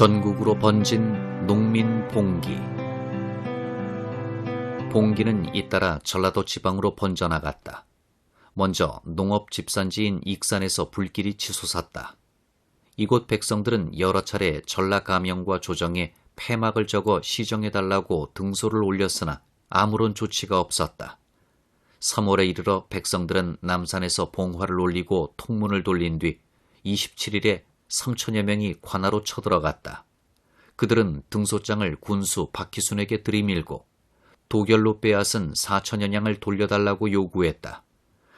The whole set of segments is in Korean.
전국으로 번진 농민 봉기. 봉기는 잇따라 전라도 지방으로 번져나갔다. 먼저 농업 집산지인 익산에서 불길이 치솟았다. 이곳 백성들은 여러 차례 전라 감영과 조정에 폐막을 적어 시정해달라고 등소를 올렸으나 아무런 조치가 없었다. 3월에 이르러 백성들은 남산에서 봉화를 올리고 통문을 돌린 뒤 27일에 3천여 명이 관하로 쳐들어갔다. 그들은 등소장을 군수 박희순에게 들이밀고 도결로 빼앗은 4천여 냥을 돌려달라고 요구했다.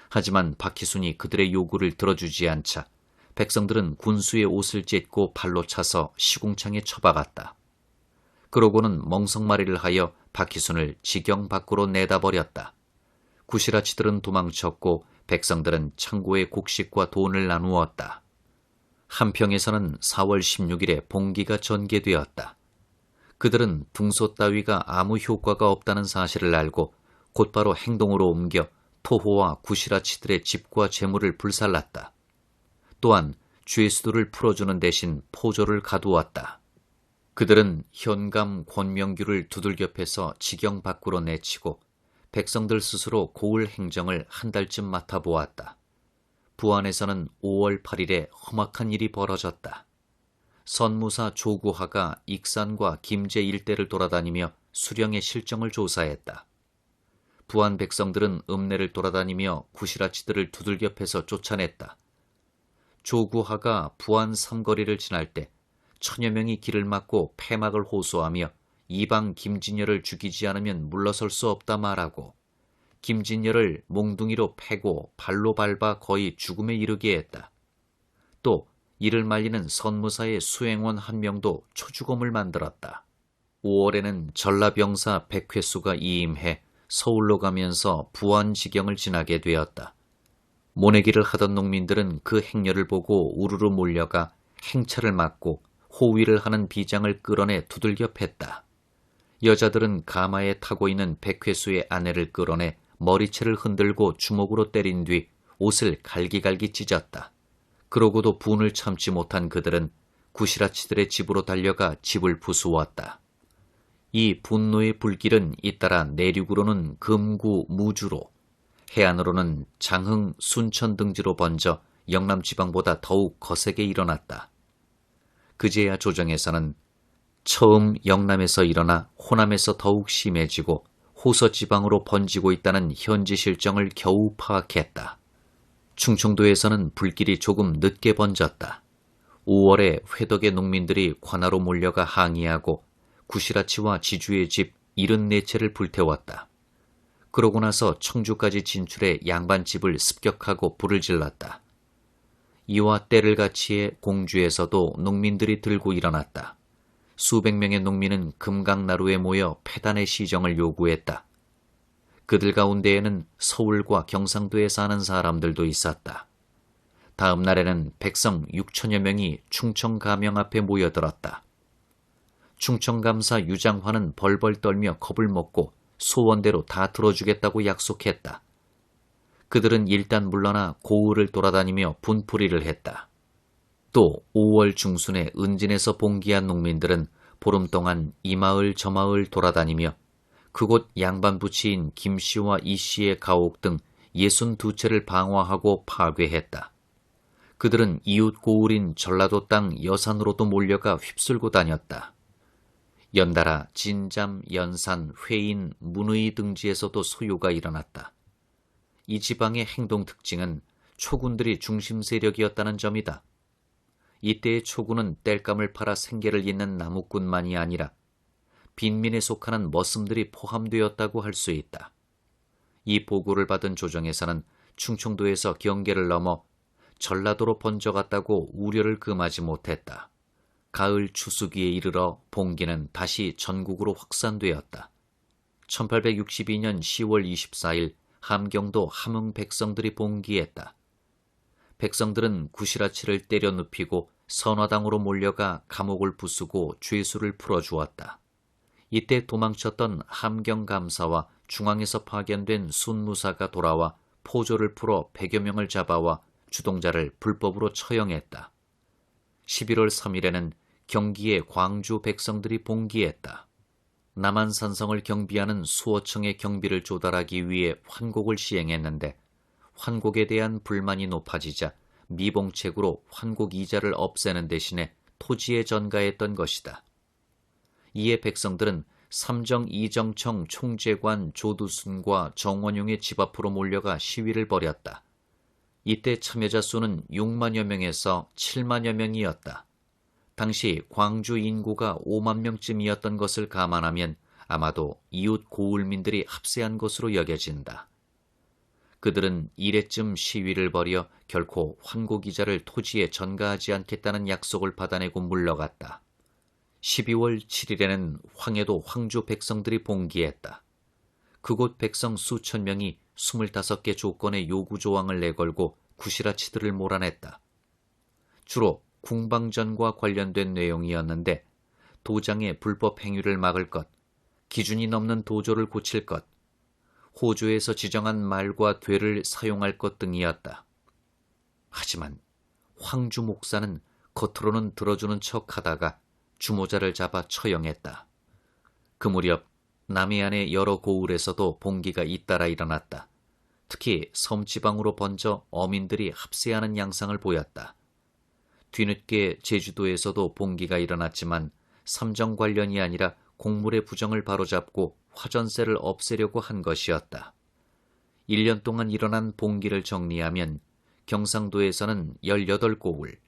하지만 박희순이 그들의 요구를 들어주지 않자 백성들은 군수의 옷을 찢고 발로 차서 시궁창에 처박았다. 그러고는 멍석마리를 하여 박희순을 지경 밖으로 내다버렸다. 구시라치들은 도망쳤고 백성들은 창고에 곡식과 돈을 나누었다. 한평에서는 4월 16일에 봉기가 전개되었다. 그들은 등소 따위가 아무 효과가 없다는 사실을 알고 곧바로 행동으로 옮겨 토호와 구시라치들의 집과 재물을 불살랐다. 또한 죄수들을 풀어주는 대신 포조를 가두었다. 그들은 현감 권명규를 두들겨 패서 지경 밖으로 내치고 백성들 스스로 고을 행정을 한 달쯤 맡아보았다. 부안에서는 5월 8일에 험악한 일이 벌어졌다. 선무사 조구하가 익산과 김제 일대를 돌아다니며 수령의 실정을 조사했다. 부안 백성들은 읍내를 돌아다니며 구시라치들을 두들겨 패서 쫓아냈다. 조구하가 부안 삼거리를 지날 때 천여 명이 길을 막고 폐막을 호소하며 이방 김진열을 죽이지 않으면 물러설 수 없다 말하고 김진열을 몽둥이로 패고 발로 밟아 거의 죽음에 이르게 했다. 또 이를 말리는 선무사의 수행원 한 명도 초죽음을 만들었다. 5월에는 전라병사 백회수가 이임해 서울로 가면서 부안지경을 지나게 되었다. 모내기를 하던 농민들은 그 행렬을 보고 우르르 몰려가 행차를 막고 호위를 하는 비장을 끌어내 두들겨 팼다. 여자들은 가마에 타고 있는 백회수의 아내를 끌어내 머리채를 흔들고 주먹으로 때린 뒤 옷을 갈기갈기 찢었다. 그러고도 분을 참지 못한 그들은 구시라치들의 집으로 달려가 집을 부수었다. 이 분노의 불길은 잇따라 내륙으로는 금구, 무주로, 해안으로는 장흥, 순천 등지로 번져 영남 지방보다 더욱 거세게 일어났다. 그제야 조정에서는 처음 영남에서 일어나 호남에서 더욱 심해지고 호서 지방으로 번지고 있다는 현지 실정을 겨우 파악했다. 충청도에서는 불길이 조금 늦게 번졌다. 5월에 회덕의 농민들이 관하로 몰려가 항의하고 구시라치와 지주의 집 74채를 불태웠다. 그러고 나서 청주까지 진출해 양반집을 습격하고 불을 질렀다. 이와 때를 같이해 공주에서도 농민들이 들고 일어났다. 수백 명의 농민은 금강나루에 모여 폐단의 시정을 요구했다. 그들 가운데에는 서울과 경상도에 사는 사람들도 있었다. 다음 날에는 백성 6천여 명이 충청가명 앞에 모여들었다. 충청감사 유장화는 벌벌 떨며 겁을 먹고 소원대로 다 들어주겠다고 약속했다. 그들은 일단 물러나 고을을 돌아다니며 분풀이를 했다. 또 5월 중순에 은진에서 봉기한 농민들은 보름 동안 이 마을 저 마을 돌아다니며 그곳 양반부치인 김씨와 이씨의 가옥 등 62채를 방화하고 파괴했다. 그들은 이웃 고을인 전라도 땅 여산으로도 몰려가 휩쓸고 다녔다. 연달아 진잠, 연산, 회인, 문의 등지에서도 소요가 일어났다. 이 지방의 행동 특징은 초군들이 중심 세력이었다는 점이다. 이때의 초군은 땔감을 팔아 생계를 잇는 나무꾼만이 아니라 빈민에 속하는 머슴들이 포함되었다고 할 수 있다. 이 보고를 받은 조정에서는 충청도에서 경계를 넘어 전라도로 번져갔다고 우려를 금하지 못했다. 가을 추수기에 이르러 봉기는 다시 전국으로 확산되었다. 1862년 10월 24일 함경도 함흥 백성들이 봉기했다. 백성들은 구시라치를 때려 눕히고 선화당으로 몰려가 감옥을 부수고 죄수를 풀어주었다. 이때 도망쳤던 함경감사와 중앙에서 파견된 순무사가 돌아와 포조를 풀어 100여 명을 잡아와 주동자를 불법으로 처형했다. 11월 3일에는 경기에 광주 백성들이 봉기했다. 남한산성을 경비하는 수호청의 경비를 조달하기 위해 환곡을 시행했는데 환곡에 대한 불만이 높아지자 미봉책으로 환곡 이자를 없애는 대신에 토지에 전가했던 것이다. 이에 백성들은 삼정 이정청 총재관 조두순과 정원용의 집 앞으로 몰려가 시위를 벌였다. 이때 참여자 수는 6만여 명에서 7만여 명이었다. 당시 광주 인구가 5만 명쯤이었던 것을 감안하면 아마도 이웃 고을민들이 합세한 것으로 여겨진다. 그들은 이래쯤 시위를 벌여 결코 환곡이자를 토지에 전가하지 않겠다는 약속을 받아내고 물러갔다. 12월 7일에는 황해도 황주 백성들이 봉기했다. 그곳 백성 수천 명이 25개 조건의 요구 조항을 내걸고 구시라치들을 몰아냈다. 주로 궁방전과 관련된 내용이었는데 도장의 불법 행위를 막을 것, 기준이 넘는 도조를 고칠 것, 호조에서 지정한 말과 되를 사용할 것 등이었다. 하지만 황주 목사는 겉으로는 들어주는 척하다가 주모자를 잡아 처형했다. 그 무렵 남해안의 여러 고을에서도 봉기가 잇따라 일어났다. 특히 섬지방으로 번져 어민들이 합세하는 양상을 보였다. 뒤늦게 제주도에서도 봉기가 일어났지만 삼정 관련이 아니라 곡물의 부정을 바로잡고 화전세를 없애려고 한 것이었다. 1년 동안 일어난 봉기를 정리하면 경상도에서는 18고을,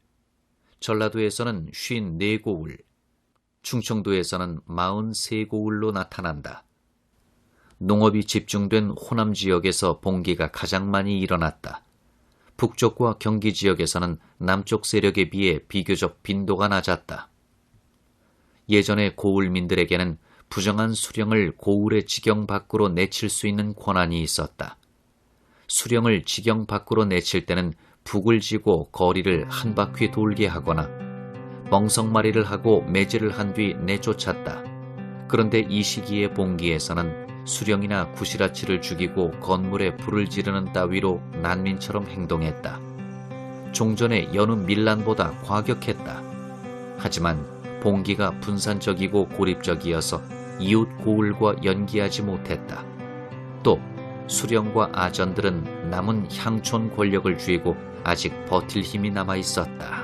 전라도에서는 54고을, 충청도에서는 43고을로 나타난다. 농업이 집중된 호남 지역에서 봉기가 가장 많이 일어났다. 북쪽과 경기 지역에서는 남쪽 세력에 비해 비교적 빈도가 낮았다. 예전에 고을민들에게는 부정한 수령을 고을의 지경 밖으로 내칠 수 있는 권한이 있었다. 수령을 지경 밖으로 내칠 때는 북을 지고 거리를 한 바퀴 돌게 하거나 멍석마리를 하고 매질을 한 뒤 내쫓았다. 그런데 이 시기의 봉기에서는 수령이나 구시라치를 죽이고 건물에 불을 지르는 따위로 난민처럼 행동했다. 종전의 여느 밀란보다 과격했다. 하지만 봉기가 분산적이고 고립적이어서 이웃 고을과 연기하지 못했다. 또 수령과 아전들은 남은 향촌 권력을 쥐고 아직 버틸 힘이 남아 있었다.